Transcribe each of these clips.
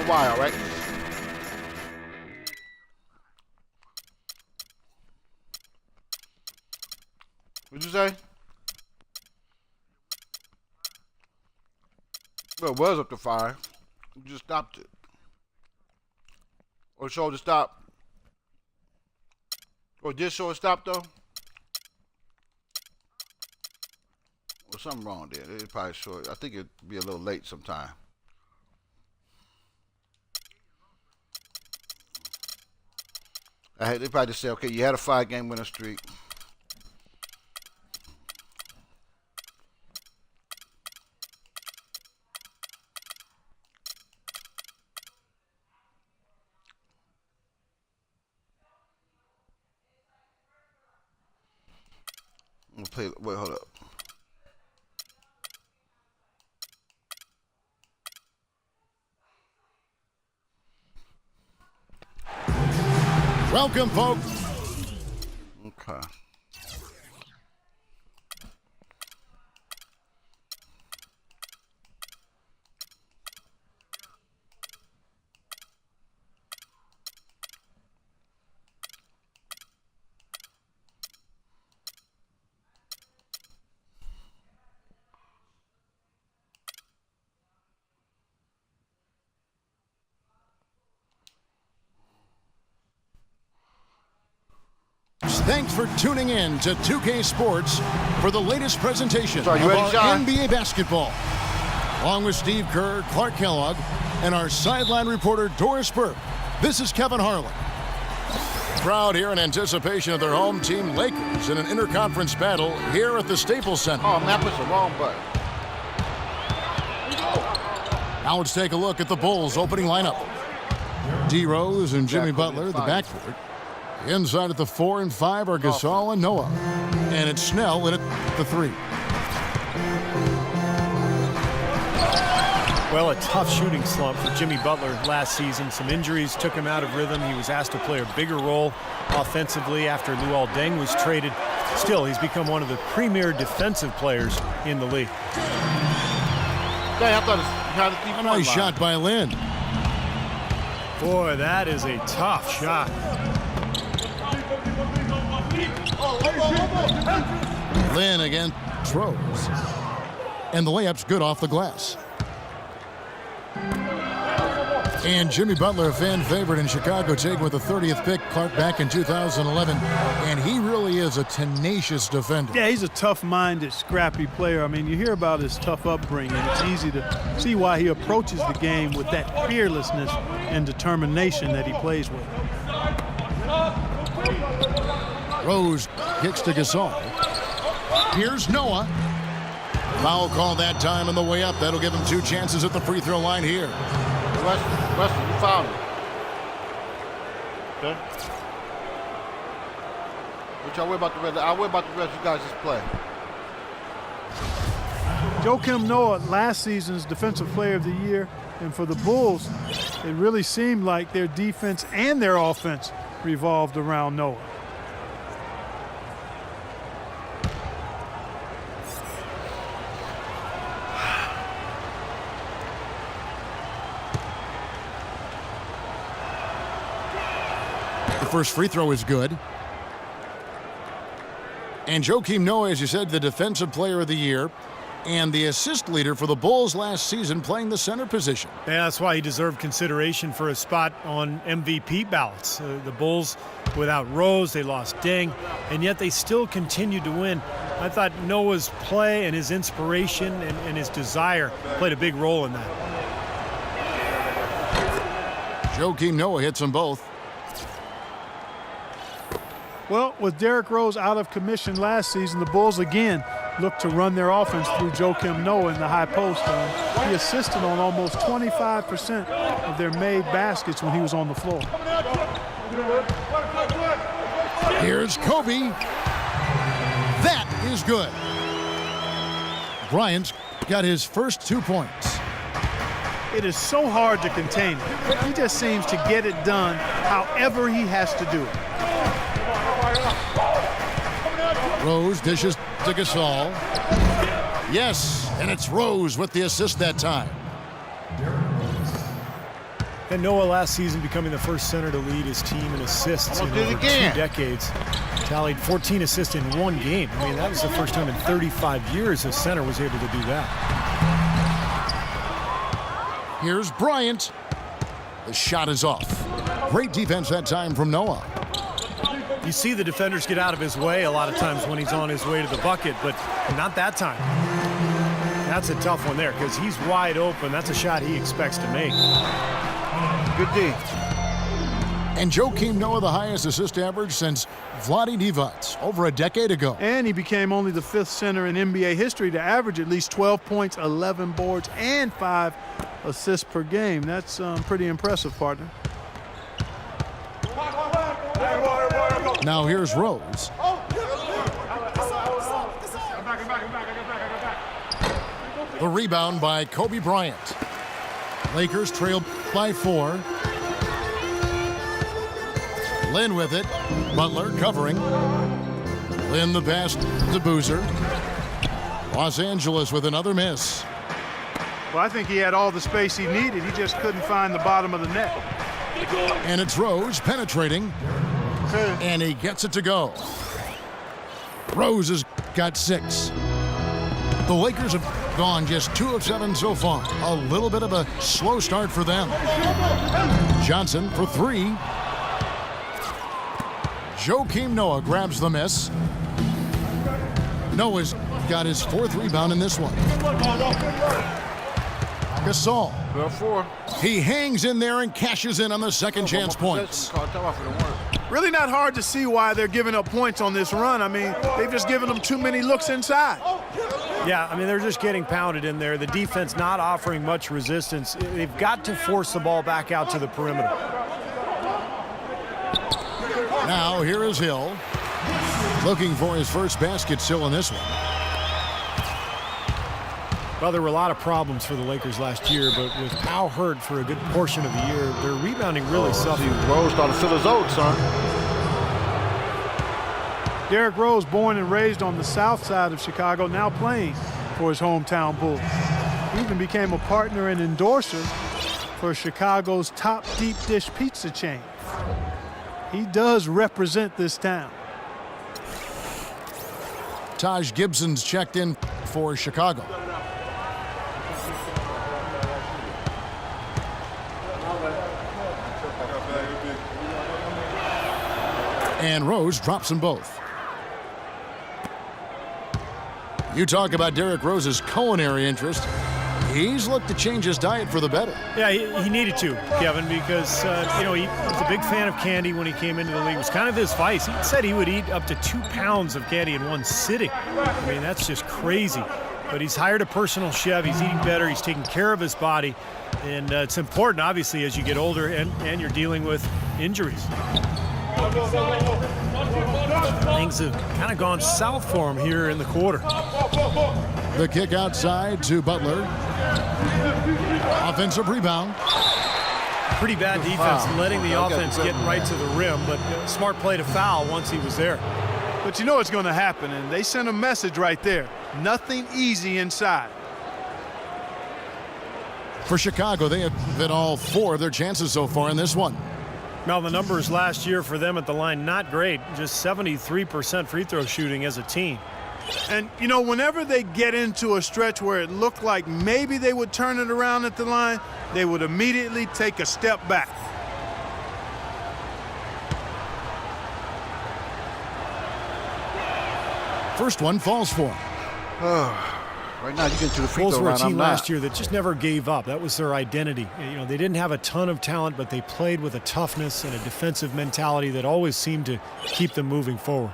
the wire, all right? What'd you say? Well, it was up to 5. You just stopped it. Or showed it stop. Or did show it stop, though? Well, something wrong there. It probably short. I think it'd be a little late sometime. They probably just say, okay, you had a 5-game winning streak. I'm gonna play. Wait, hold up. Welcome, folks. Okay. Thanks for tuning in to 2K Sports for the latest presentation of our NBA basketball. Along with Steve Kerr, Clark Kellogg, and our sideline reporter Doris Burke, this is Kevin Harlan. Crowd here in anticipation of their home team Lakers in an interconference battle here at the Staples Center. Oh, man, I pushed the wrong button. Now let's take a look at the Bulls' opening lineup. D. Rose and Jimmy Butler, the backcourt. Inside at the 4 and 5 are Gasol and Noah. And it's Snell in at the 3. Well, a tough shooting slump for Jimmy Butler last season. Some injuries took him out of rhythm. He was asked to play a bigger role offensively after Luol Deng was traded. Still, he's become one of the premier defensive players in the league. Dang, I thought it had a 3-point line. Nice shot by Lynn. Boy, that is a tough shot. Lynn again throws. And the layup's good off the glass. And Jimmy Butler, a fan favorite in Chicago, taken with the 30th pick, Clark, back in 2011. And he really is a tenacious defender. Yeah, he's a tough-minded, scrappy player. I mean, you hear about his tough upbringing. It's easy to see why he approaches the game with that fearlessness and determination that he plays with. Rose kicks to Gasol. Here's Noah. Foul call that time on the way up. That'll give him 2 chances at the free throw line here. Weston, you found him. Okay. What y'all worry about the rest? I'll worry about the rest of you guys' just play. Joakim Noah, last season's Defensive Player of the Year, and for the Bulls, it really seemed like their defense and their offense revolved around Noah. The first free throw is good. And Joakim Noah, as you said, the Defensive Player of the Year and the assist leader for the Bulls last season, playing the center position. Yeah, that's why he deserved consideration for a spot on MVP ballots. The Bulls, without Rose, they lost Deng, and yet they still continued to win. I thought Noah's play and his inspiration and his desire played a big role in that. Joakim Noah hits them both. Well, with Derrick Rose out of commission last season, the Bulls again looked to run their offense through Joakim Noah in the high post. He assisted on almost 25% of their made baskets when he was on the floor. Here's Kobe. That is good. Bryant's got his first 2 points. It is so hard to contain him. He just seems to get it done however he has to do it. Rose dishes to Gasol. Yes, and it's Rose with the assist that time. And Noah last season becoming the first center to lead his team in assists in over 2 decades. Tallied 14 assists in 1 game. I mean, that was the first time in 35 years a center was able to do that. Here's Bryant. The shot is off. Great defense that time from Noah. You see the defenders get out of his way a lot of times when he's on his way to the bucket, but not that time. That's a tough one there because he's wide open. That's a shot he expects to make. Good D. And Joakim Noah, the highest assist average since Vlade Divac over a decade ago. And he became only the 5th center in NBA history to average at least 12 points, 11 boards, and 5 assists per game. That's pretty impressive, partner. Now here's Rose. The rebound by Kobe Bryant. Lakers trail by 4. Lynn with it. Butler covering. Lynn the pass to Boozer. Los Angeles with another miss. Well, I think he had all the space he needed. He just couldn't find the bottom of the net. And it's Rose penetrating. And he gets it to go. Rose has got 6. The Lakers have gone just 2 of 7 so far. A little bit of a slow start for them. Johnson for 3. Joakim Noah grabs the miss. Noah's got his 4th rebound in this one. Gasol. He hangs in there and cashes in on the second chance points. Really not hard to see why they're giving up points on this run. I mean, they've just given them too many looks inside. Yeah, I mean, they're just getting pounded in there. The defense not offering much resistance. They've got to force the ball back out to the perimeter. Now here is Hill. Looking for his first basket still in this one. Well, there were a lot of problems for the Lakers last year, but with Powell hurt for a good portion of the year, their rebounding really suffered. Rose started to fill his oats, son. Derrick Rose, born and raised on the south side of Chicago, now playing for his hometown Bulls. He even became a partner and endorser for Chicago's top deep dish pizza chain. He does represent this town. Taj Gibson's checked in for Chicago. And Rose drops them both. You talk about Derrick Rose's culinary interest. He's looked to change his diet for the better. Yeah, he needed to, Kevin, because, he was a big fan of candy when he came into the league. It was kind of his vice. He said he would eat up to 2 pounds of candy in one sitting. I mean, that's just crazy. But he's hired a personal chef. He's eating better. He's taking care of his body. And it's important, obviously, as you get older and you're dealing with injuries. Things have kind of gone south for him here in the quarter. The kick outside to Butler. Offensive rebound. Pretty bad defense, letting the offense get right to the rim, but smart play to foul once he was there. But you know what's going to happen, and they sent a message right there. Nothing easy inside. For Chicago, they have been all 4 of their chances so far in this one. Now, the numbers last year for them at the line, not great. Just 73% free throw shooting as a team. And, you know, whenever they get into a stretch where it looked like maybe they would turn it around at the line, they would immediately take a step back. First one falls for him. Right now, you get to the free Bulls throw were a line. team last year that just never gave up. That was their identity. You know, they didn't have a ton of talent, but they played with a toughness and a defensive mentality that always seemed to keep them moving forward.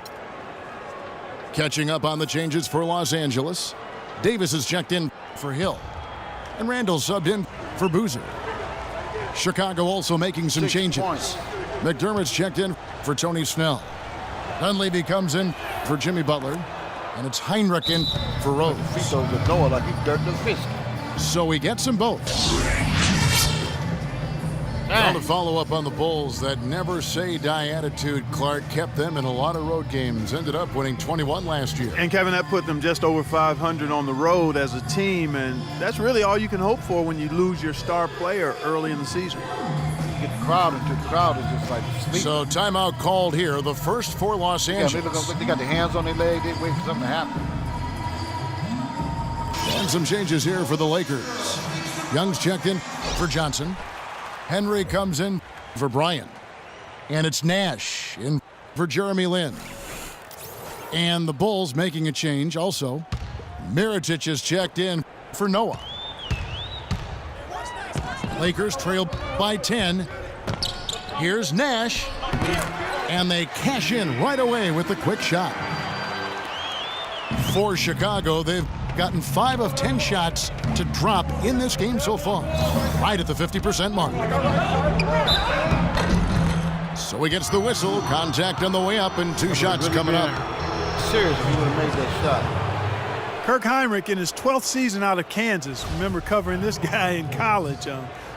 Catching up on the changes for Los Angeles. Davis is checked in for Hill. And Randall subbed in for Boozer. Chicago also making some 6 changes. points. McDermott's checked in for Tony Snell. Dunleavy comes in for Jimmy Butler. And it's Heinrich in for Rose. Free throws with Noah like he's Dirk Nowitzki. So he gets them both. Well, Well, to follow up on the Bulls, that never-say-die attitude, Clark, kept them in a lot of road games. Ended up winning 21 last year. And, Kevin, that put them just over 500 on the road as a team, and that's really all you can hope for when you lose your star player early in the season. Get the crowd into the crowd is just like sleep. So timeout called here, the first for Los Angeles. Yeah, they got their hands on their leg. They wait for something to happen. And some changes here for the Lakers. Young's checked in for Johnson. Henry comes in for Bryant. And it's Nash in for Jeremy Lin. And the Bulls making a change also. Mirotic is checked in for Noah. Lakers trail by 10. Here's Nash. And they cash in right away with the quick shot. For Chicago, they've gotten 5 of 10 shots to drop in this game so far. Right at the 50% mark. So he gets the whistle. Contact on the way up and 2 shots coming up. Serious if he would have made that shot. Kirk Heinrich in his 12th season out of Kansas. Remember covering this guy in college.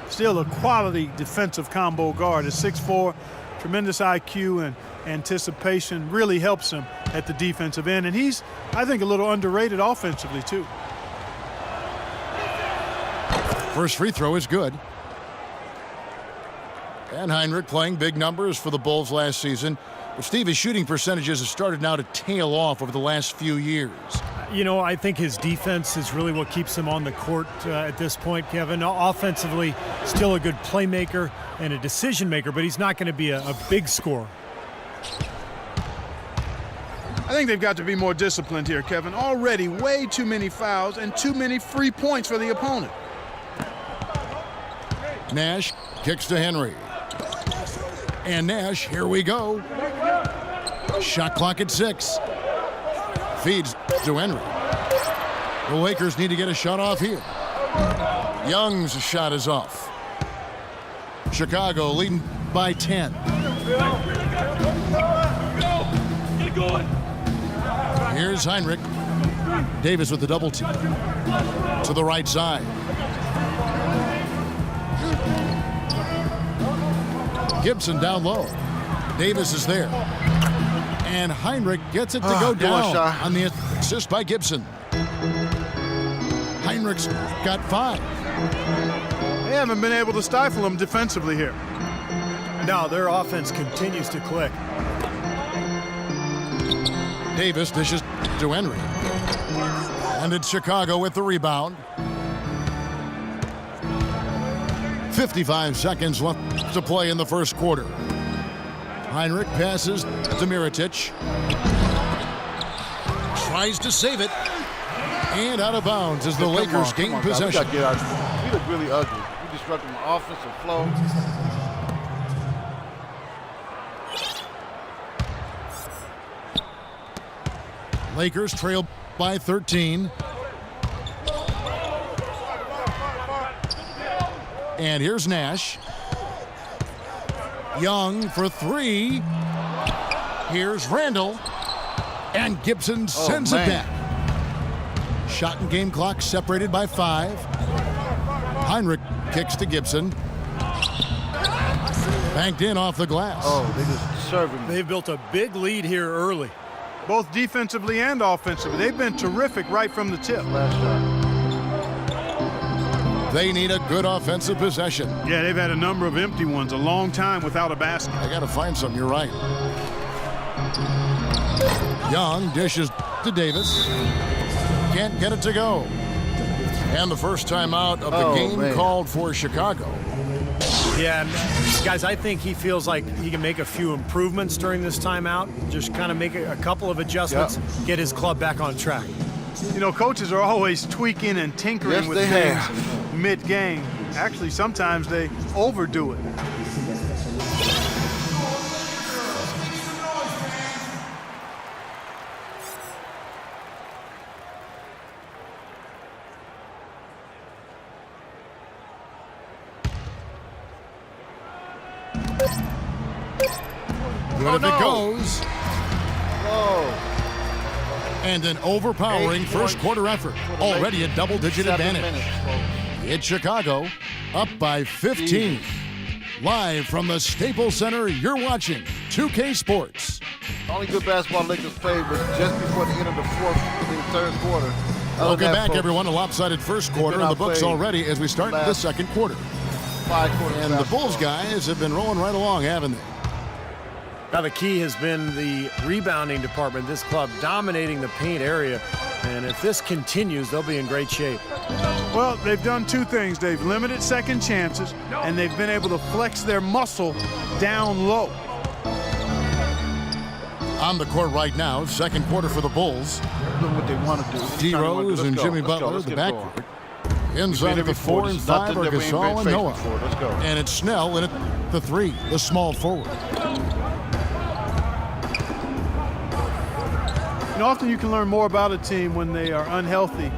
Still a quality defensive combo guard. At 6'4", tremendous IQ and anticipation really helps him at the defensive end. And he's, I think, a little underrated offensively, too. First free throw is good. And Heinrich playing big numbers for the Bulls last season. But Steve, his shooting percentages have started now to tail off over the last few years. You know, I think his defense is really what keeps him on the court at this point, Kevin. Offensively, still a good playmaker and a decision maker, but he's not going to be a big scorer. I think they've got to be more disciplined here, Kevin. Already way too many fouls and too many free points for the opponent. Nash kicks to Henry. And Nash, here we go. Shot clock at 6. Feeds to Henry. The Lakers need to get a shot off here. Young's shot is off. Chicago leading by 10. Here's Heinrich. Davis with the double team. To the right side. Gibson down low. Davis is there. And Heinrich gets it to go down on the assist by Gibson. Heinrich's got 5. They haven't been able to stifle him defensively here. No, their offense continues to click. Davis dishes to Henry. And it's Chicago with the rebound. 55 seconds left to play in the first quarter. Heinrich passes to Mirotic. Tries to save it. And out of bounds as the Lakers gain possession. We look really ugly. We disrupting the offensive flow. Lakers trail by 13. And here's Nash. Young for 3. Here's Randall. And Gibson sends it back. Shot and game clock separated by 5. Heinrich kicks to Gibson. Banked in off the glass. Oh, they just serving. They've built a big lead here early. Both defensively and offensively. They've been terrific right from the tip. Last shot. They need a good offensive possession. Yeah, they've had a number of empty ones, a long time without a basket. I got to find some, you're right. Young dishes to Davis. Can't get it to go. And the first time out of the game called for Chicago. Yeah, and guys, I think he feels like he can make a few improvements during this timeout. Just kind of make a couple of adjustments, get his club back on track. You know, coaches are always tweaking and tinkering with things mid-game. Actually, sometimes they overdo it. Good if it goes. Whoa. And an overpowering first quarter effort. Already a double-digit advantage. It's Chicago up by 15. Live from the Staples Center, you're watching 2K Sports. The only good basketball Lakers played was just before the end of the third quarter. Welcome back, everyone. A lopsided first quarter in the books already as we start the second quarter. 5 quarters. And the Bulls guys have been rolling right along, haven't they? Now the key has been the rebounding department. This club dominating the paint area. And if this continues, they'll be in great shape. Well, they've done two things. They've limited second chances, and they've been able to flex their muscle down low. On the court right now, second quarter for the Bulls. Doing what they want to do. D. Rose and Jimmy Butler, the backcourt. Inside of the 4 and 5 are Gasol and Noah. Let's go. And it's Snell in at the 3, the small forward. And often you can learn more about a team when they are unhealthy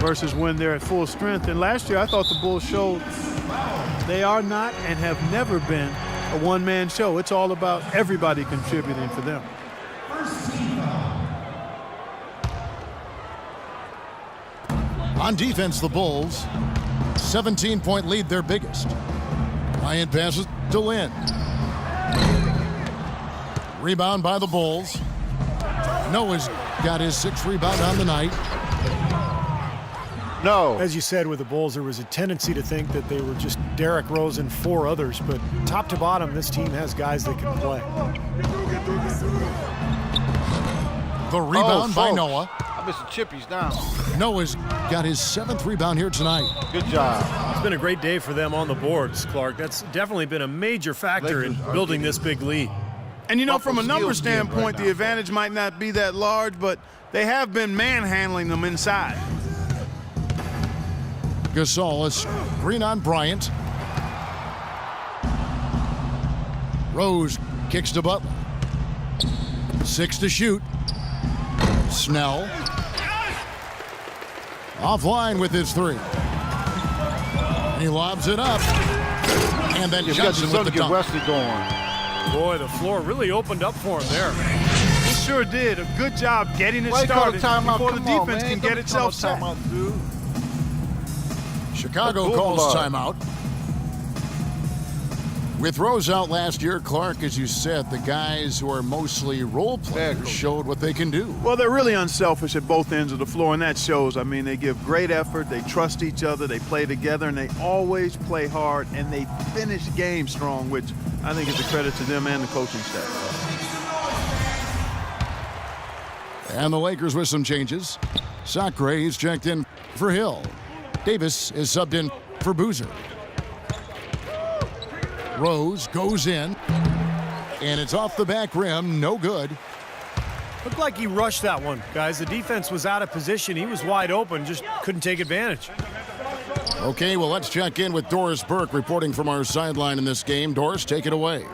versus when they're at full strength. And last year I thought the Bulls showed they are not and have never been a one-man show. It's all about everybody contributing for them. On defense, the Bulls, 17-point lead, their biggest. Bryant passes to Lynn. Rebound by the Bulls. Noah's got his 6th rebound on the night. No. As you said with the Bulls, there was a tendency to think that they were just Derrick Rose and 4 others, but top to bottom, this team has guys that can play. The rebound by Noah. I miss the chippies now. Noah's got his 7th rebound here tonight. Good job. It's been a great day for them on the boards, Clark. That's definitely been a major factor in building this big lead. And, you know, from a number standpoint, the advantage might not be that large, but they have been manhandling them inside. Gasol is green on Bryant. Rose kicks to Butler. 6 to shoot. Snell. Offline with his 3. And he lobs it up. And then Johnson with the dunk. Wesley going. Boy, the floor really opened up for him there. He sure did. A good job getting it started before the defense can get itself set. Chicago calls timeout. With Rose out last year, Clark, as you said, the guys who are mostly role players showed what they can do. Well, they're really unselfish at both ends of the floor, and that shows. I mean, they give great effort, they trust each other, they play together, and they always play hard, and they finish games strong, which I think is a credit to them and the coaching staff. And the Lakers with some changes. Sacre is checked in for Hill. Davis is subbed in for Boozer. Rose goes in, and it's off the back rim, no good. Looked like he rushed that one, guys. The defense was out of position. He was wide open, just couldn't take advantage. Okay, well, let's check in with Doris Burke reporting from our sideline in this game. Doris, take it away.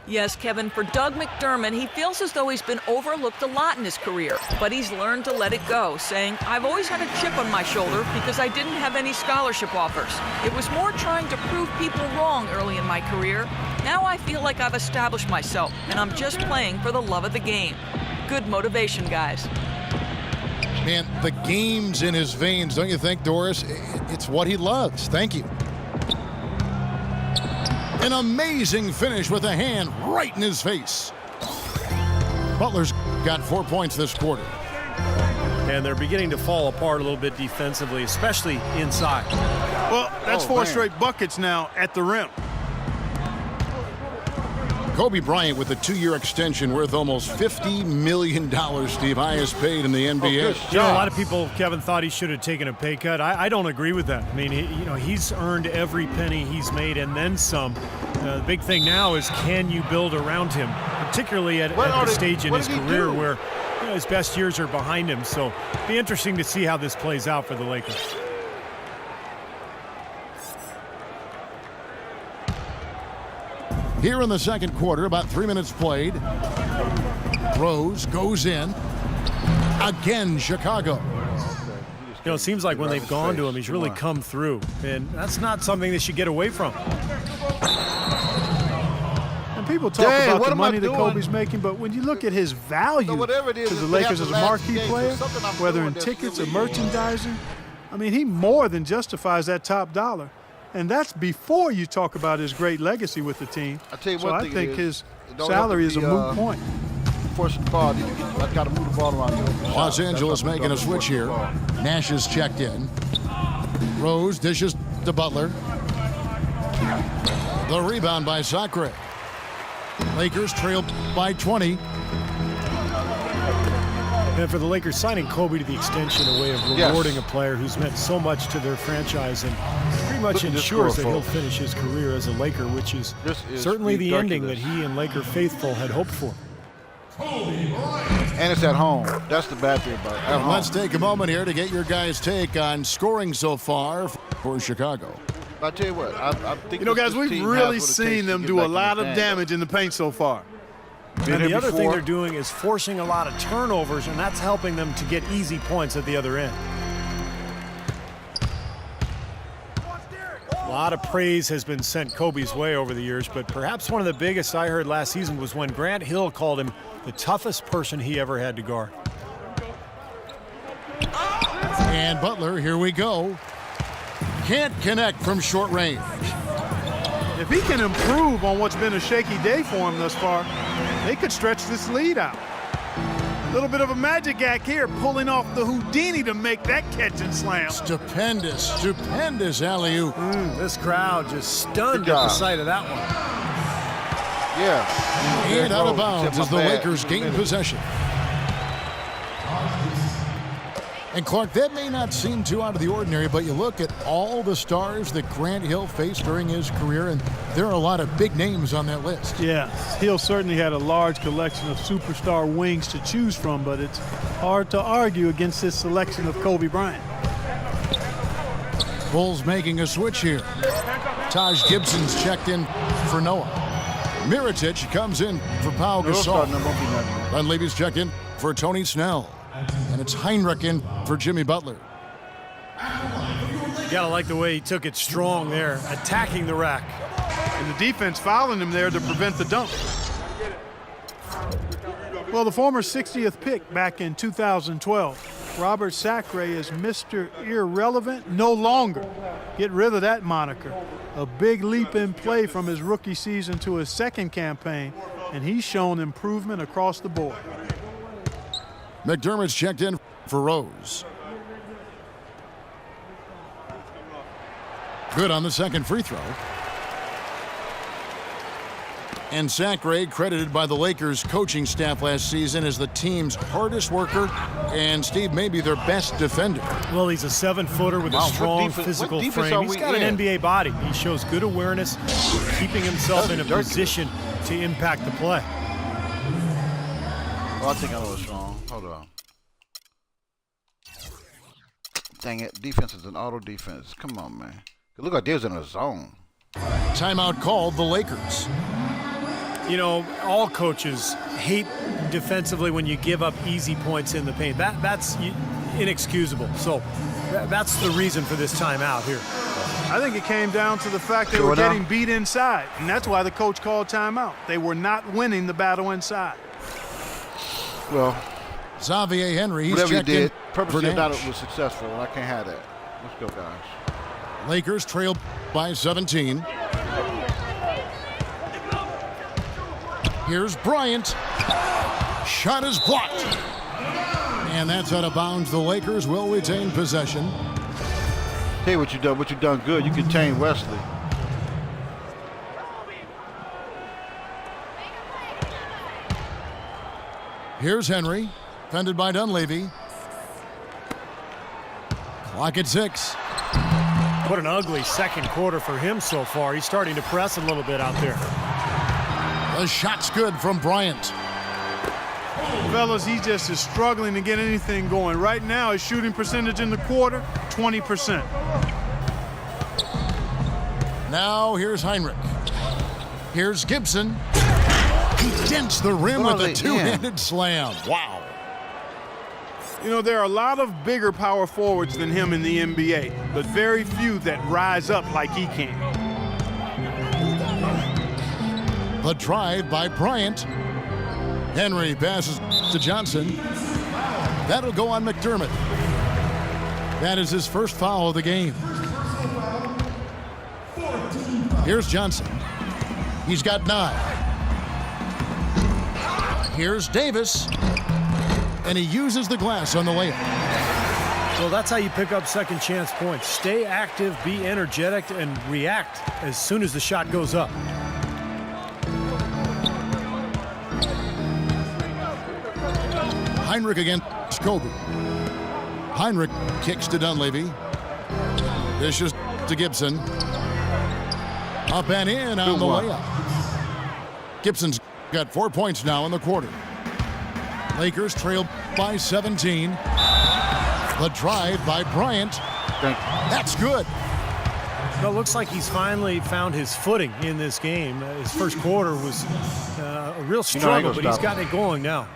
Yes, Kevin, for Doug McDermott, he feels as though he's been overlooked a lot in his career, but he's learned to let it go, saying, I've always had a chip on my shoulder because I didn't have any scholarship offers. It was more trying to prove people wrong early in my career. Now I feel like I've established myself, and I'm just playing for the love of the game. Good motivation, guys. Man, the game's in his veins, don't you think, Doris? It's what he loves. Thank you. An amazing finish with a hand right in his face. Butler's got 4 points this quarter. And they're beginning to fall apart a little bit defensively, especially inside. Well, that's 4 straight buckets now at the rim. Kobe Bryant with a 2-year extension worth almost $50 million, Steve, highest paid in the NBA. You know, a lot of people, Kevin, thought he should have taken a pay cut. I don't agree with that. I mean, he's earned every penny he's made and then some. The big thing now is, can you build around him, particularly at the stage in his career where his best years are behind him. So it'll be interesting to see how this plays out for the Lakers. Here in the second quarter, about 3 minutes played. Rose goes in. Again, Chicago. You know, it seems like when they've gone to him, he's really come through. And that's not something they should get away from. And people talk about the money that Kobe's making, but when you look at his value to the Lakers as a marquee player, whether in tickets or merchandising, I mean, he more than justifies that top dollar. And that's before you talk about his great legacy with the team. I tell you so one I thing think his don't salary have to is a be, moot point. Forcing the ball, I got to move the ball around. Los Angeles making a switch here. Nash is checked in. Rose dishes to Butler. The rebound by Sacre. Lakers trail by 20. And for the Lakers, signing Kobe to the extension, a way of rewarding a player who's meant so much to their franchise and pretty much ensures that he'll finish his career as a Laker, which is certainly the ending that he and Laker faithful had hoped for. And it's at home. That's the bad thing about it. At home. Let's take a moment here to get your guys' take on scoring so far for Chicago. I tell you what, I think you know, guys, we've really seen them do a lot of damage in the paint so far. And the other thing they're doing is forcing a lot of turnovers, and that's helping them to get easy points at the other end. A lot of praise has been sent Kobe's way over the years, but perhaps one of the biggest I heard last season was when Grant Hill called him the toughest person he ever had to guard. And Butler, here we go. Can't connect from short range. If he can improve on what's been a shaky day for him thus far, they could stretch this lead out. A little bit of a magic act here, pulling off the Houdini to make that catch and slam. Stupendous alley-oop. This crowd just stunned at the sight of that one. Yeah. And out of bounds as the Lakers gain possession. And Clark, that may not seem too out of the ordinary, but you look at all the stars that Grant Hill faced during his career, and there are a lot of big names on that list. Yeah, Hill certainly had a large collection of superstar wings to choose from, but it's hard to argue against his selection of Kobe Bryant. Bulls making a switch here. Taj Gibson's checked in for Noah. Mirotic comes in for Pau Gasol. Dunleavy's checked in for Tony Snell. And it's Heinrich in for Jimmy Butler. You gotta like the way he took it strong there, attacking the rack. And the defense fouling him there to prevent the dunk. Well, the former 60th pick back in 2012, Robert Sacre is Mr. Irrelevant no longer. Get rid of that moniker. A big leap in play from his rookie season to his second campaign, and he's shown improvement across the board. McDermott's checked in for Rose. Good on the second free throw. And Sacre, credited by the Lakers coaching staff last season as the team's hardest worker and, Steve, maybe their best defender. Well, he's a 7-footer with a strong physical frame. He's got an NBA body. He shows good awareness, keeping himself in a position to impact the play. Oh, I think I was wrong. Hold on. Dang it. Defense is an auto defense. Come on, man. It looked like they was in a zone. Timeout called the Lakers. You know, all coaches hate defensively when you give up easy points in the paint. That's inexcusable. So that's the reason for this timeout here. I think it came down to the fact they were getting beat inside, and that's why the coach called timeout. They were not winning the battle inside. Well, Xavier Henry, he's whatever you checked in did, purposely for thought Nash. it was successful, and I can't have that. Let's go, guys. Lakers trail by 17. Here's Bryant. Shot is blocked. And that's out of bounds. The Lakers will retain possession. Tell you what you done. What you done good. You contained Wesley. Here's Henry, defended by Dunleavy. Clock at 6. What an ugly second quarter for him so far. He's starting to press a little bit out there. The shot's good from Bryant. Fellas, he just is struggling to get anything going. Right now, his shooting percentage in the quarter, 20%. Now here's Heinrich. Here's Gibson. He dents the rim with a two-handed slam. Wow. You know, there are a lot of bigger power forwards than him in the NBA, but very few that rise up like he can. The drive by Bryant. Henry passes to Johnson. That'll go on McDermott. That is his first foul of the game. Here's Johnson. He's got 9. Here's Davis. And he uses the glass on the layup. Well, that's how you pick up second chance points. Stay active, be energetic, and react as soon as the shot goes up. Heinrich against Kobe. Heinrich kicks to Dunleavy. Dishes to Gibson. Up and in on the layup. Gibson's got 4 points now in the quarter. Lakers trail by 17. The drive by Bryant. That's good. Well, it looks like he's finally found his footing in this game. His first quarter was a real struggle, but he's gotten it going now.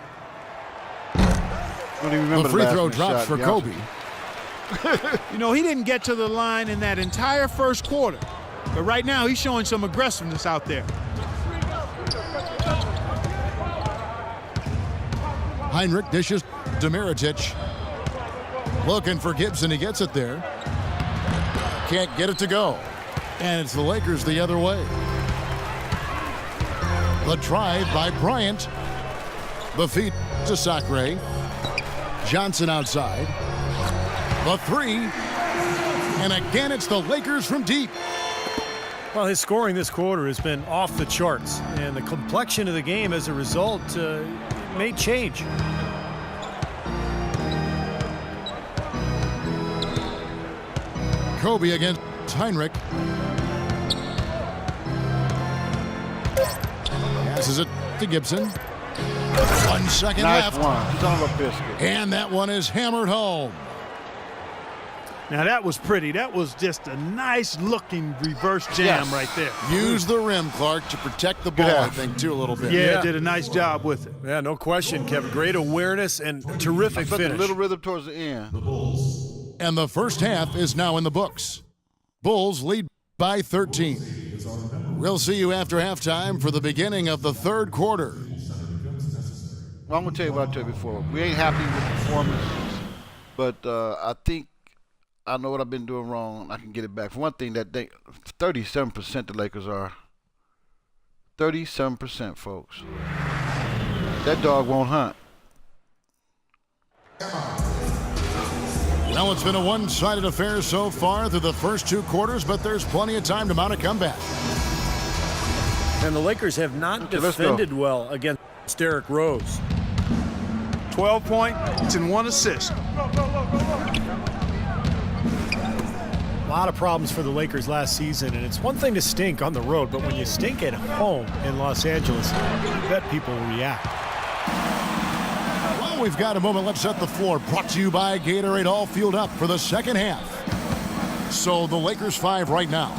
The free throw drops for Kobe. You know, he didn't get to the line in that entire first quarter. But right now, he's showing some aggressiveness out there. Heinrich dishes to Mirotic. Looking for Gibson. He gets it there. Can't get it to go. And it's the Lakers the other way. The drive by Bryant. The feed to Sacre. Johnson outside. The 3. And again, it's the Lakers from deep. Well, his scoring this quarter has been off the charts, and the complexion of the game as a result may change. Kobe against Heinrich. Passes it to Gibson. 1 second left. Son of a biscuit. And that one is hammered home. Now that was pretty. That was just a nice looking reverse jam right there. Use the rim, Clark, to protect the ball, I think, too, a little bit. Yeah, did a nice job with it. Yeah, no question, Kevin. Great awareness and terrific finish. A little rhythm towards the end. And the first half is now in the books. Bulls lead by 13. We'll see you after halftime for the beginning of the third quarter. Well, I'm going to tell you what I told you before. We ain't happy with the performance, but I think I know what I've been doing wrong. I can get it back. For one thing, 37% the Lakers are. 37%, folks. That dog won't hunt. Well, it's been a one-sided affair so far through the first 2 quarters, but there's plenty of time to mount a comeback. And the Lakers have not defended well against Derrick Rose. 12 points and 1 assist. A lot of problems for the Lakers last season, and it's one thing to stink on the road, but when you stink at home in Los Angeles, I bet people will react. Well, we've got a moment. Let's set the floor. Brought to you by Gatorade, all fueled up for the second half. So the Lakers 5 right now.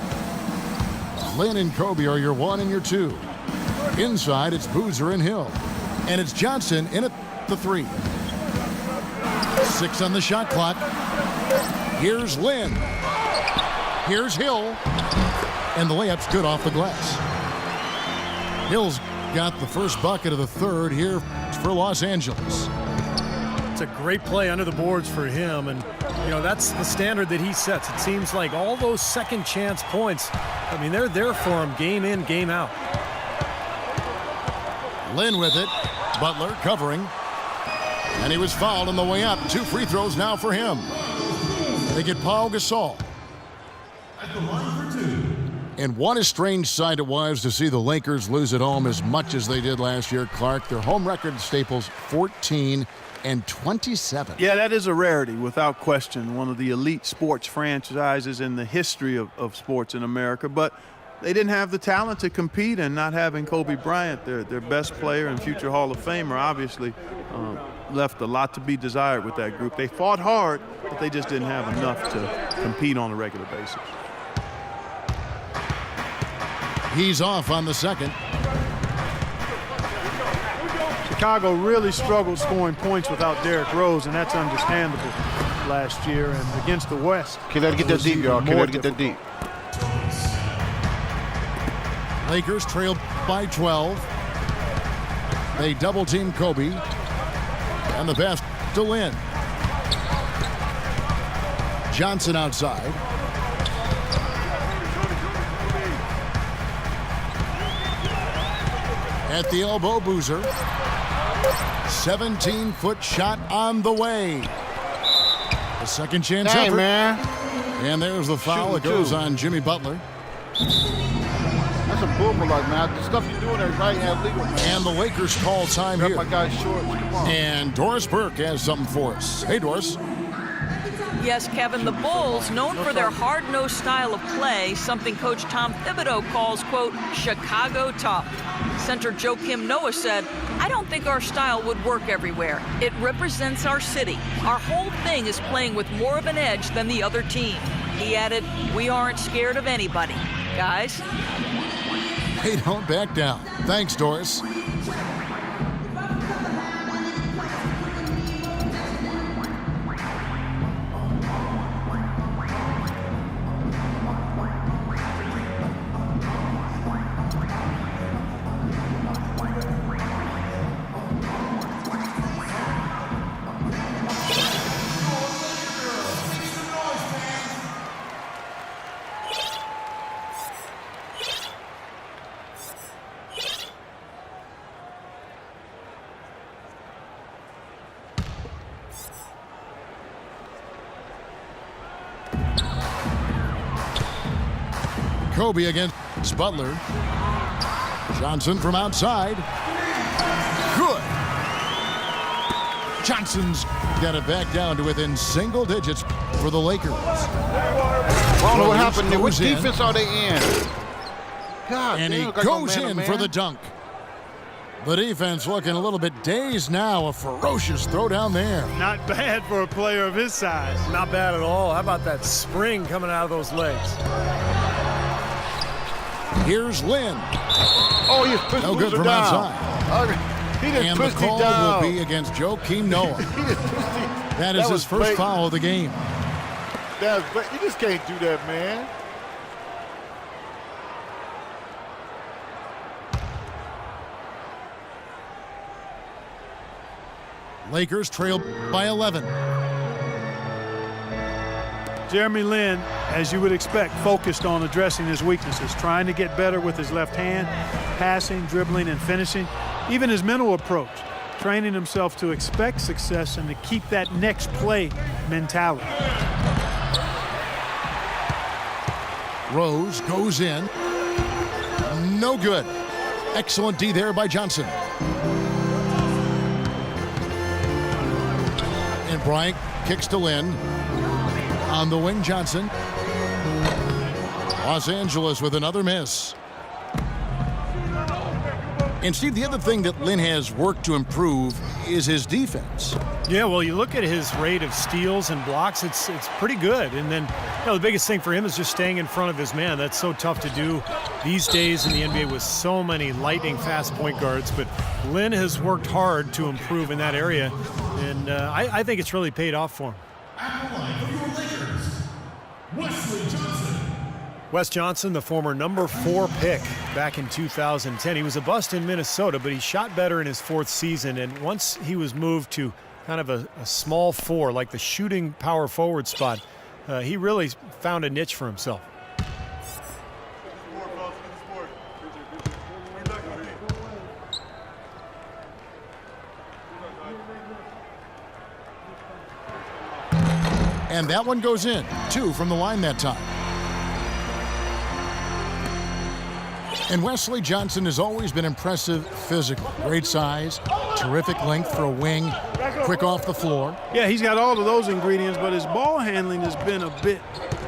Lynn and Kobe are your 1 and your 2. Inside, it's Boozer and Hill. And it's Johnson in at the 3. 6 on the shot clock. Here's Lynn. Here's Hill. And the layup's good off the glass. Hill's got the first bucket of the third here for Los Angeles. It's a great play under the boards for him, and you know that's the standard that he sets. It seems like all those second chance points, I mean, they're there for him game in, game out. Lynn with it. Butler covering. And he was fouled on the way up. 2 free throws now for him. They get Paul Gasol. And what a strange sight it was to see the Lakers lose at home as much as they did last year, Clark. Their home record at Staples, 14-27. Yeah, that is a rarity, without question. One of the elite sports franchises in the history of sports in America. But they didn't have the talent to compete, and not having Kobe Bryant, their best player and future Hall of Famer, obviously left a lot to be desired with that group. They fought hard, but they just didn't have enough to compete on a regular basis. He's off on the second. Chicago really struggled scoring points without Derrick Rose, and that's understandable last year. And against the West, Can't let it get that deep, y'all. Can't let it get that deep. Lakers trail by 12. They double-team Kobe. And the pass to Lynn. Johnson outside. At the elbow, Boozer. 17-foot shot on the way. A second chance effort. Man. And there's the foul. It goes on Jimmy Butler. That's a boomer, like, man. The stuff you're doing is right and legal, man. And the Lakers call time here. My guy's shorts. Come on. And Doris Burke has something for us. Hey, Doris. Yes, Kevin, the Bulls, known for their hard-nosed style of play, something Coach Tom Thibodeau calls, quote, Chicago tough. Center Joakim Noah said, I don't think our style would work everywhere. It represents our city. Our whole thing is playing with more of an edge than the other team. He added, we aren't scared of anybody. Guys? They don't back down. Thanks, Doris. Kobe against Butler. Johnson from outside. Good. Johnson's got it back down to within single digits for the Lakers. I don't know what happened there. Which defense are they in? God, and he goes in for the dunk. The defense looking a little bit dazed now. A ferocious throw down there. Not bad for a player of his size. Not bad at all. How about that spring coming out of those legs? Here's Lynn. Oh, he's pushed no good from down. Outside. He just and the pushed call down. will be against Joakim Noah. That is his first foul of the game. You just can't do that, man. Lakers trail by 11. Jeremy Lin, as you would expect, focused on addressing his weaknesses, trying to get better with his left hand, passing, dribbling, and finishing. Even his mental approach, training himself to expect success and to keep that next play mentality. Rose goes in. No good. Excellent D there by Johnson. And Bryant kicks to Lynn. On the wing, Johnson. Los Angeles with another miss. And Steve, the other thing that Lynn has worked to improve is his defense. Yeah, well, you look at his rate of steals and blocks, it's pretty good. And then, the biggest thing for him is just staying in front of his man. That's so tough to do these days in the NBA with so many lightning-fast point guards. But Lynn has worked hard to improve in that area, and I think it's really paid off for him. Wes Johnson, the former #4 pick back in 2010. He was a bust in Minnesota, but he shot better in his fourth season. And once he was moved to kind of a small four, like the shooting power forward spot, he really found a niche for himself. And that one goes in. 2 from the line that time. And Wesley Johnson has always been impressive physically. Great size, terrific length for a wing, quick off the floor. Yeah, he's got all of those ingredients, but his ball handling has been a bit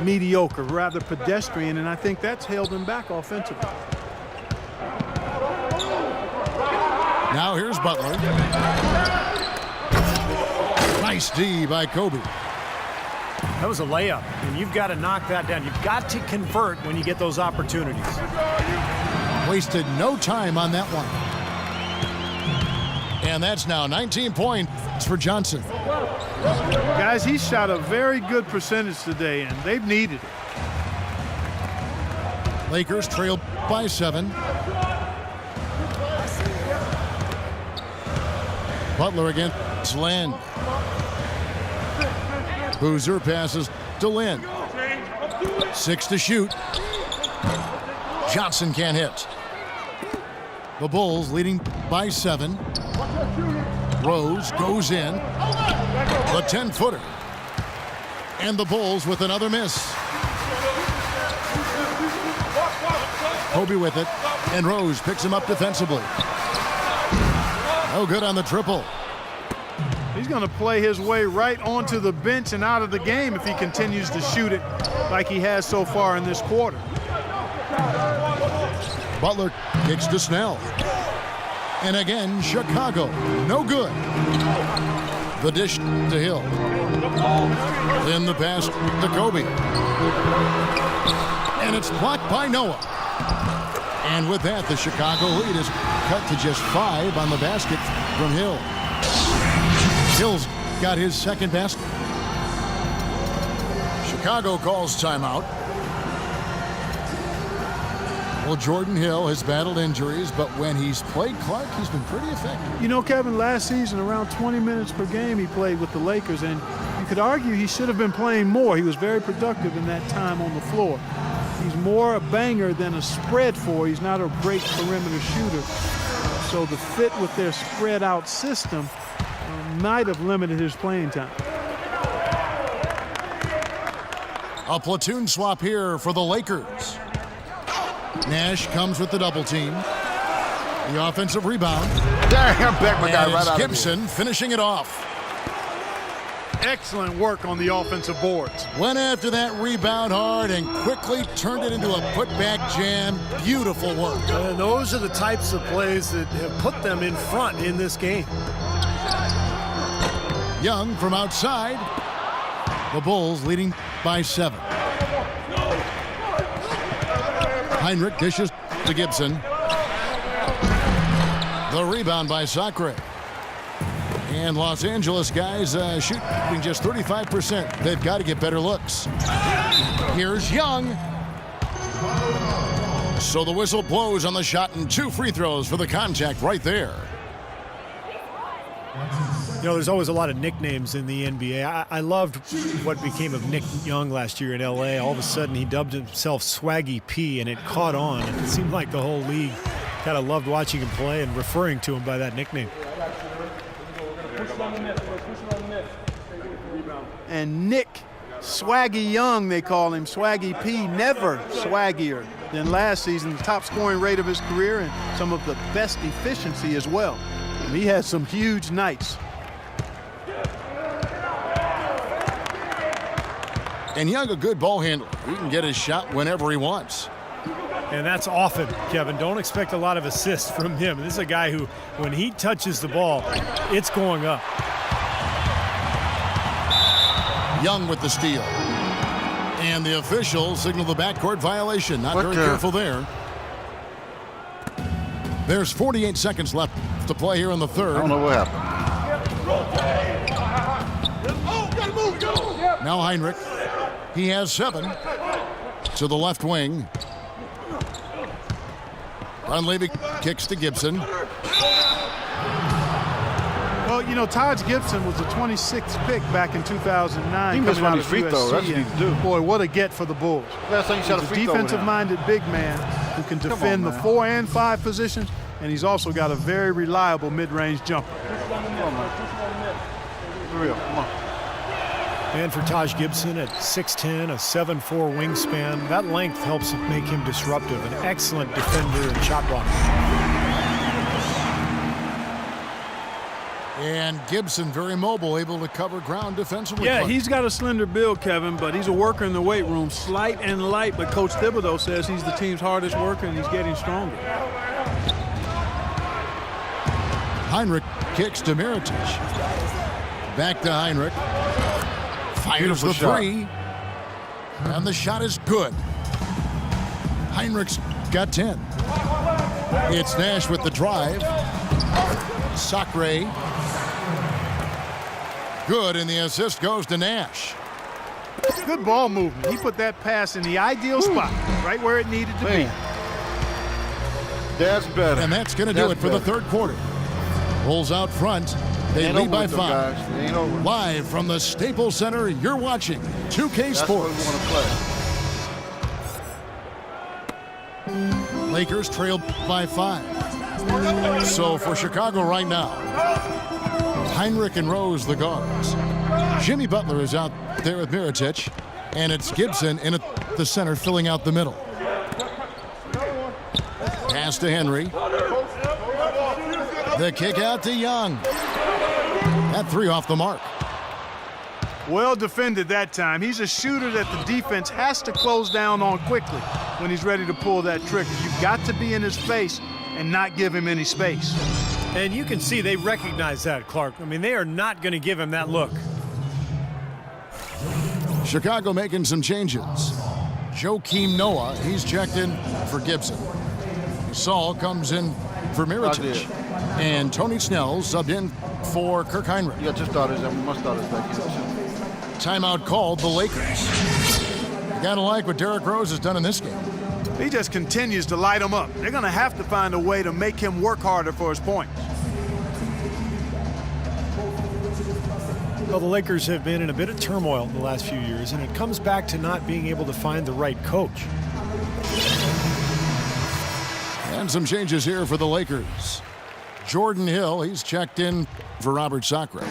mediocre, rather pedestrian, and I think that's held him back offensively. Now here's Butler. Nice D by Kobe. That was a layup, and you've got to knock that down. You've got to convert when you get those opportunities. Wasted no time on that one. And that's now 19 points for Johnson. Guys, he shot a very good percentage today, and they've needed it. Lakers trail by 7. Butler against Lynn. Boozer passes to Lynn. 6 to shoot. Johnson can't hit. The Bulls leading by 7. Rose goes in. The 10-footer. And the Bulls with another miss. Kobe with it. And Rose picks him up defensively. No good on the triple. He's going to play his way right onto the bench and out of the game if he continues to shoot it like he has so far in this quarter. Butler kicks to Snell. And again, Chicago. No good. The dish to Hill. Then the pass to Kobe. And it's blocked by Noah. And with that, the Chicago lead is cut to just 5 on the basket from Hill. Hill's got his second basket. Chicago calls timeout. Well, Jordan Hill has battled injuries, but when he's played Clark, he's been pretty effective. You know, Kevin, last season, around 20 minutes per game he played with the Lakers, and you could argue he should have been playing more. He was very productive in that time on the floor. He's more a banger than a spread four. He's not a great perimeter shooter. So the fit with their spread out system might have limited his playing time. A platoon swap here for the Lakers. Nash comes with the double team. The offensive rebound. Damn, back my guy And right it's out Gibson finishing it off. Excellent work on the offensive boards. Went after that rebound hard and quickly turned it into a putback jam. Beautiful work. And those are the types of plays that have put them in front in this game. Young from outside. The Bulls leading by 7. Heinrich dishes to Gibson. The rebound by Sacre. And Los Angeles guys shooting just 35%. They've got to get better looks. Here's Young. So the whistle blows on the shot and 2 free throws for the contact right there. You know, there's always a lot of nicknames in the NBA. I loved what became of Nick Young last year in L.A. All of a sudden, he dubbed himself Swaggy P, and it caught on. It seemed like the whole league kind of loved watching him play and referring to him by that nickname. And Nick Swaggy Young, they call him, Swaggy P, never swaggier than last season. The top scoring rate of his career and some of the best efficiency as well. And he had some huge nights. And Young, a good ball handler. He can get his shot whenever he wants. And that's often, Kevin. Don't expect a lot of assists from him. This is a guy who, when he touches the ball, it's going up. Young with the steal. And the officials signal the backcourt violation. Not very careful there. There's 48 seconds left to play here in the third. I don't know what happened. Now Heinrich. He has 7 to the left wing. Dunleavy kicks to Gibson. Well, you know, Taj Gibson was the 26th pick back in 2009. He missed coming one out of these free throws. That's what he USC, do. and boy, what a get for the Bulls. Last time you shot a He's a free throw with him. defensive-minded big man who can defend the 4 and 5 positions, and he's also got a very reliable mid-range jumper. Come on, man. For real, come on. And for Taj Gibson at 6'10", a 7'4" wingspan, that length helps make him disruptive. An excellent defender and shot blocker. And Gibson very mobile, able to cover ground defensively. Yeah, he's got a slender build, Kevin, but he's a worker in the weight room. Slight and light, but Coach Thibodeau says he's the team's hardest worker, and he's getting stronger. Heinrich kicks to Mirotic. Back to Heinrich. Fires the 3. And the shot is good. Heinrich's got 10. It's Nash with the drive. Sacre. Good, and the assist goes to Nash. Good ball movement. He put that pass in the ideal spot, right where it needed to be. That's better. And that's going to do it for the third quarter. Bulls out front. They lead by 5. Live from the Staples Center, you're watching 2K Sports. That's what we want to play. Lakers trail by 5. So for Chicago right now, Heinrich and Rose the guards. Jimmy Butler is out there with Mirotic, and it's Gibson in at the center filling out the middle. Pass to Henry. The kick out to Young. That three off the mark. Well defended that time. He's a shooter that the defense has to close down on quickly when he's ready to pull that trigger. You've got to be in his face and not give him any space. And you can see they recognize that, Clark. I mean, they are not going to give him that look. Chicago making some changes. Joakim Noah, he's checked in for Gibson. Saul comes in for Mirotic. And Tony Snell subbed in for Kirk Heinrich. You got your starters and my starters back here too. Timeout called the Lakers. You gotta like what Derrick Rose has done in this game. He just continues to light them up. They're gonna have to find a way to make him work harder for his points. Well, the Lakers have been in a bit of turmoil the last few years, and it comes back to not being able to find the right coach. And some changes here for the Lakers. Jordan Hill, he's checked in for Robert Sacre.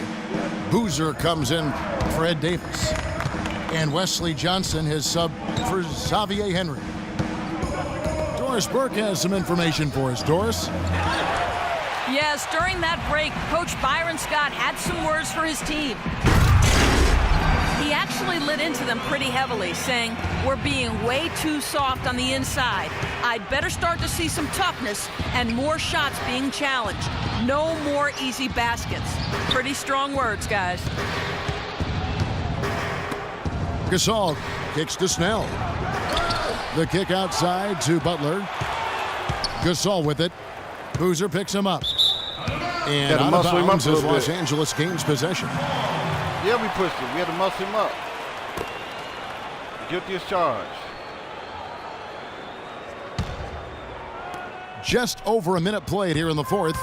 Boozer comes in for Ed Davis. And Wesley Johnson has subbed for Xavier Henry. Doris Burke has some information for us. Doris? Yes, during that break, Coach Byron Scott had some words for his team. He actually lit into them pretty heavily, saying, "We're being way too soft on the inside. I'd better start to see some toughness and more shots being challenged. No more easy baskets." Pretty strong words, guys. Gasol kicks to Snell. The kick outside to Butler. Gasol with it. Boozer picks him up. And out of bounds as Los Angeles gains possession. Yeah, we pushed him. We had to muscle him up. Guilty as charged. Just over a minute played here in the fourth.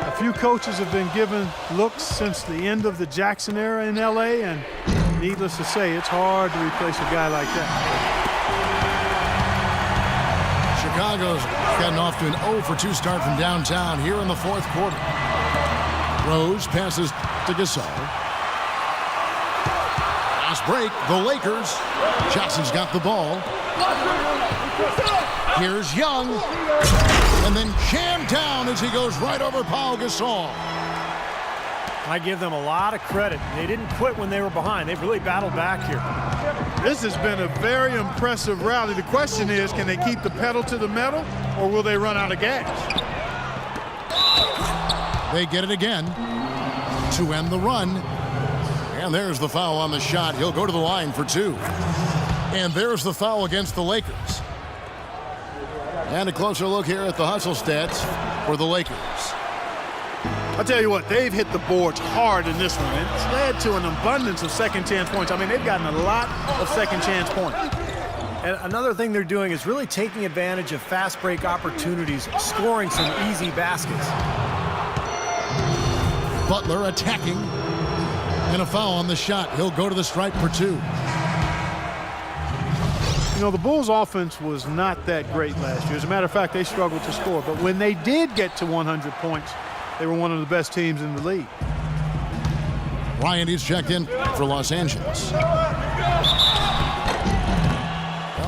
A few coaches have been given looks since the end of the Jackson era in LA, and needless to say, it's hard to replace a guy like that. Chicago's gotten off to an 0-for-2 start from downtown here in the fourth quarter. Rose passes to Gasol. Last break, the Lakers. Jackson's got the ball. Here's Young. And then jammed down as he goes right over Pau Gasol. I give them a lot of credit. They didn't quit when they were behind. They've really battled back here. This has been a very impressive rally. The question is, can they keep the pedal to the metal, or will they run out of gas? They get it again to end the run. And there's the foul on the shot. He'll go to the line for two. And there's the foul against the Lakers. And a closer look here at the hustle stats for the Lakers. I'll tell you what, they've hit the boards hard in this one. It's led to an abundance of second chance points. I mean, they've gotten a lot of second chance points. And another thing they're doing is really taking advantage of fast break opportunities, scoring some easy baskets. Butler attacking. And a foul on the shot. He'll go to the stripe for two. You know, the Bulls' offense was not that great last year. As a matter of fact, they struggled to score. But when they did get to 100 points, they were one of the best teams in the league. Ryan is checked in for Los Angeles. Well,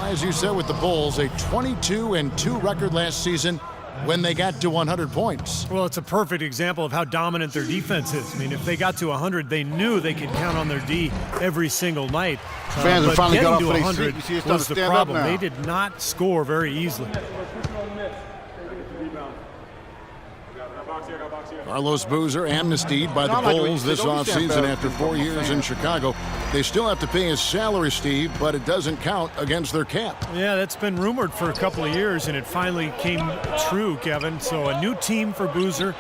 as you said with the Bulls, a 22-2 record last season when they got to 100 points. Well, it's a perfect example of how dominant their defense is. I mean, if they got to 100, they knew they could count on their D every single night. Fans have finally got off to their 100 seat. You see it's was starting the to stand up problem. now. They did not score very easily. Carlos Boozer amnestied by the Bulls this offseason after 4 years in Chicago. They still have to pay his salary, Steve, but it doesn't count against their cap. Yeah, that's been rumored for a couple of years, and it finally came true, Kevin. So a new team for Boozer,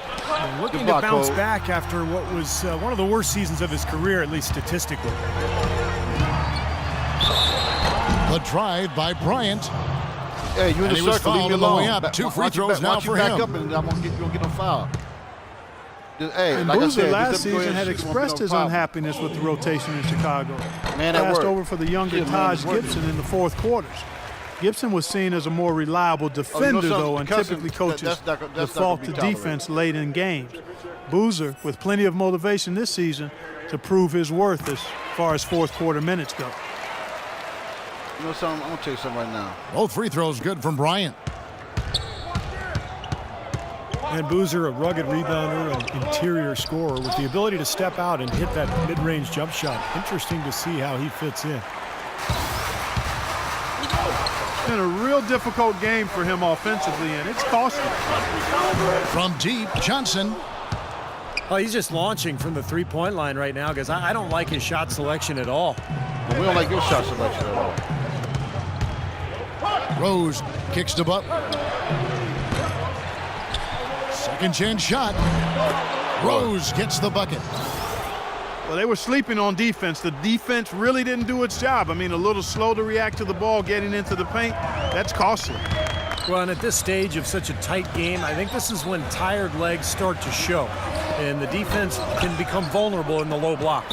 looking to bounce back after what was one of the worst seasons of his career, at least statistically. The drive by Bryant. Hey, you in the circle, leave me alone. Up. Two free throws now for him. him. Up and I'm gonna get, you don't get no foul. Hey, and like Boozer I said, last season had expressed his unhappiness with the rotation in Chicago. Man, that passed worked. over for the younger Taj Gibson in the fourth quarters. Gibson was seen as a more reliable defender, though, and typically coaches default to defense late in games. Boozer with plenty of motivation this season to prove his worth as far as fourth quarter minutes go. You know something? I'm going to tell you something right now. Both free throws good from Bryant. And Boozer, a rugged rebounder and interior scorer with the ability to step out and hit that mid-range jump shot. Interesting to see how he fits in. It's been a real difficult game for him offensively, and it's costly. From deep, Johnson. Oh, he's just launching from the three-point line right now because I don't like his shot selection at all. Well, we don't like your shot selection at all. Rose kicks to Butler. Second chance shot. Rose gets the bucket. Well, they were sleeping on defense. The defense really didn't do its job. I mean, a little slow to react to the ball getting into the paint. That's costly. Well, and at this stage of such a tight game, I think this is when tired legs start to show. And the defense can become vulnerable in the low block.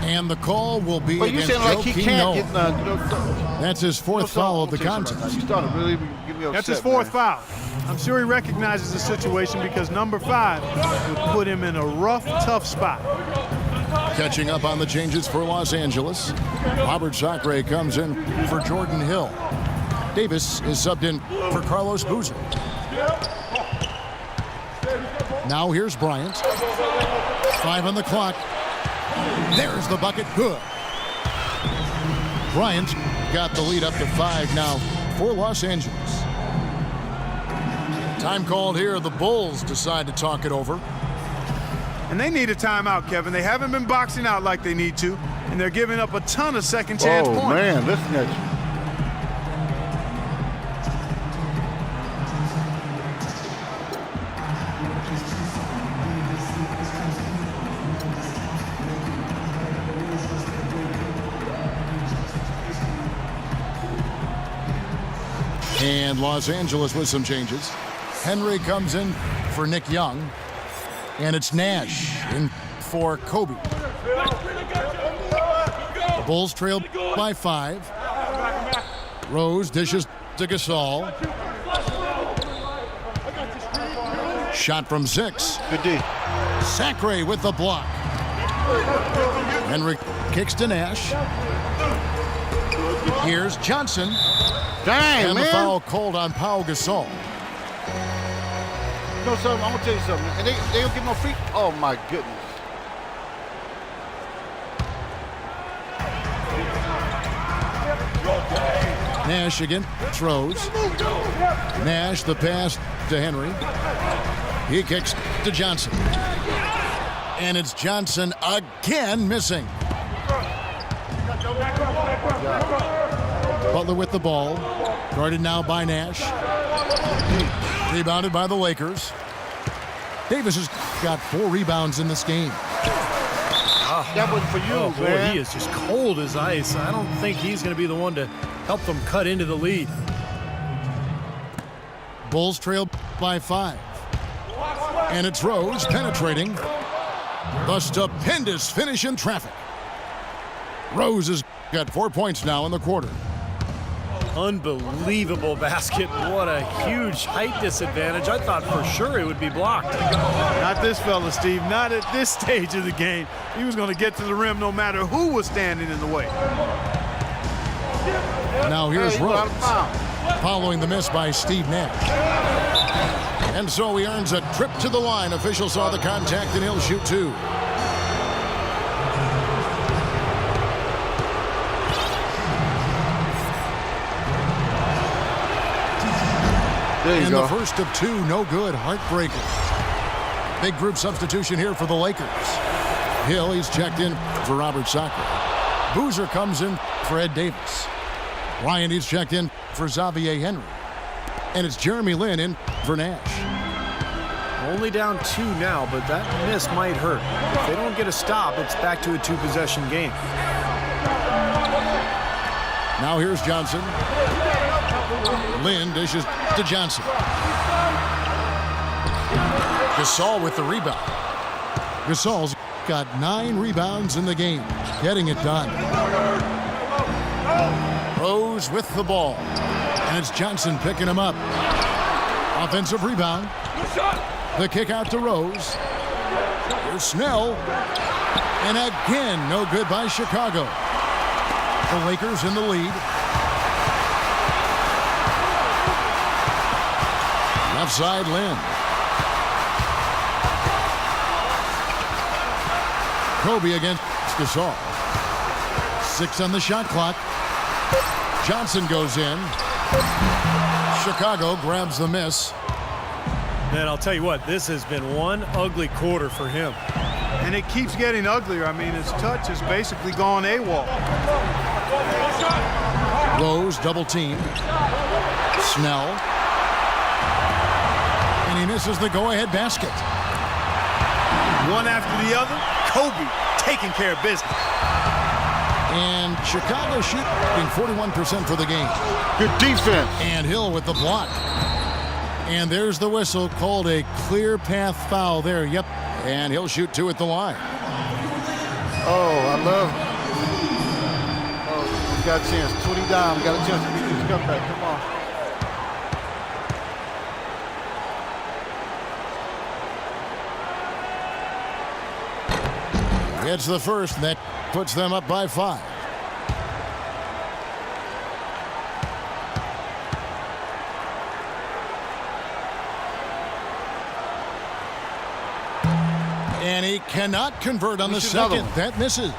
And the call will be against Joakim Noah. That's his fourth foul of the contest. He started really getting me upset. That's his fourth foul. I'm sure he recognizes the situation because number 5 would put him in a rough, tough spot. Catching up on the changes for Los Angeles. Robert Sacre comes in for Jordan Hill. Davis is subbed in for Carlos Boozer. Now here's Bryant. 5 on the clock. There's the bucket. Good. Bryant got the lead up to 5 now for Los Angeles. Time called here. The Bulls decide to talk it over. And they need a timeout, Kevin. They haven't been boxing out like they need to, and they're giving up a ton of second chance points. Oh, man, listen at you. And Los Angeles with some changes. Henry comes in for Nick Young. And it's Nash in for Kobe. The Bulls trail by 5. Rose dishes to Gasol. Shot from 6. Good D. Sacre with the block. Henry kicks to Nash. Here's Johnson. Dang, and man. the foul called on Pau Gasol. You know something? I'm going to tell you something. And they don't get no free. Oh, my goodness. Nash again throws. Nash the pass to Henry. He kicks to Johnson. And it's Johnson again missing. Butler with the ball. Guarded now by Nash. Rebounded by the Lakers. Davis has got 4 rebounds in this game. That was for you, boy, man. he is just cold as ice. I don't think he's going to be the one to help them cut into the lead. Bulls trail by 5. And it's Rose penetrating. The stupendous finish in traffic. Rose has got 4 points now in the quarter. Unbelievable basket. What a huge height disadvantage. I thought for sure it would be blocked. Not this fella, Steve. Not at this stage of the game. He was going to get to the rim no matter who was standing in the way. Now here's Rose, following the miss by Steve Nash. And so he earns a trip to the line. Officials saw the contact and he'll shoot 2. And the first of 2, no good, heartbreaker. Big group substitution here for the Lakers. Hill, he's checked in for Robert Sacre. Boozer comes in for Ed Davis. Ryan, he's checked in for Xavier Henry. And it's Jeremy Lin in for Nash. Only down 2 now, but that miss might hurt. If they don't get a stop, it's back to a 2-possession game. Now here's Johnson. Lin dishes to Johnson. Gasol with the rebound. Gasol's got 9 rebounds in the game, getting it done. Rose with the ball. And it's Johnson picking him up. Offensive rebound. The kick out to Rose. Here's Snell. And again, no good by Chicago. The Lakers in the lead. Left side, Lynn. Kobe against Gasol. 6 on the shot clock. Johnson goes in. Chicago grabs the miss. Man, I'll tell you what, this has been one ugly quarter for him. And it keeps getting uglier. I mean, his touch has basically gone AWOL. Rose double team. Snell. And he misses the go-ahead basket. One after the other, Kobe taking care of business. And Chicago shooting 41% for the game. Good defense. And Hill with the block. And there's the whistle, called a clear path foul there. Yep. And he'll shoot 2 at the line. Oh, I love. Oh, we got a chance. 20 down. We got a chance to beat this comeback. Come on. It's the first, and that puts them up by 5. And he cannot convert on the second. That misses.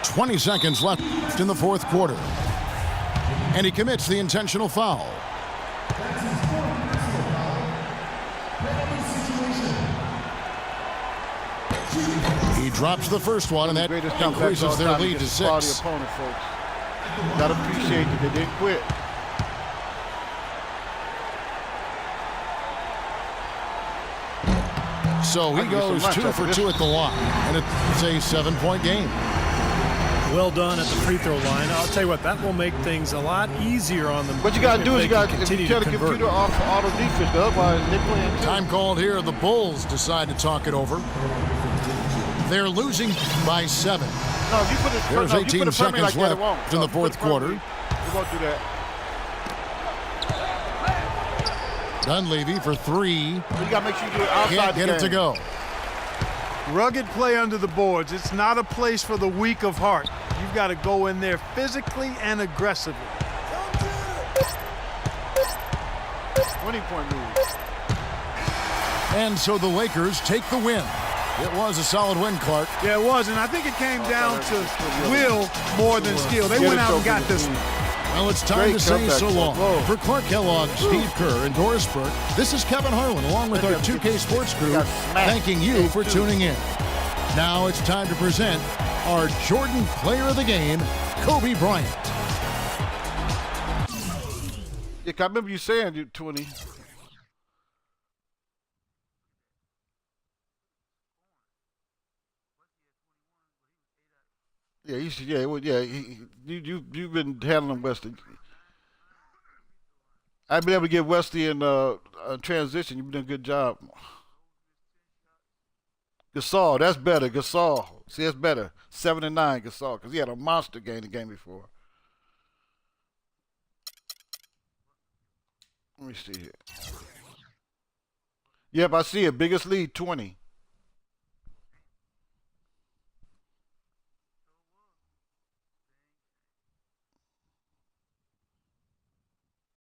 "20 seconds left in the fourth quarter. And he commits the intentional foul. He drops the first one, and that increases their lead to 6. Opponent, folks. Gotta appreciate that they didn't quit. So he goes 2 for 2 at the line, and it's a 7-point game. Well done at the free throw line. I'll tell you what, that will make things a lot easier on them. What you got to do is you got to continue tell to the convert. computer off for auto defense, otherwise they're playing. Time called here. The Bulls decide to talk it over. They're losing by 7. No, if you put it, There's no, 18 you put seconds like that, it left won't. in No, the fourth quarter. We won't do that. Dunleavy for 3. You got to make sure you do it outside Can't the get game. it to go. Rugged play under the boards. It's not a place for the weak of heart. You've got to go in there physically and aggressively. 20-point lead. And so the Lakers take the win. It was a solid win, Clark. Yeah, it was, and I think it came down to will more than skill. They went out and got this one. Well, it's time Great to say comeback. so long. Whoa. For Clark Kellogg, Steve Kerr, and Doris Burke, this is Kevin Harlan along with our 2K Sports crew, thanking you for tuning in. Now it's time to present our Jordan Player of the Game, Kobe Bryant. Yeah, I remember you saying you 20. Yeah, you should, yeah, well, yeah. You've been handling Wesley. I've been able to get Wesley in transition. You've been doing a good job. Gasol, that's better. Gasol, see, that's better. 7 and 9, Gasol, because he had a monster game the game before. Let me see here. Yep, I see it. Biggest lead, 20.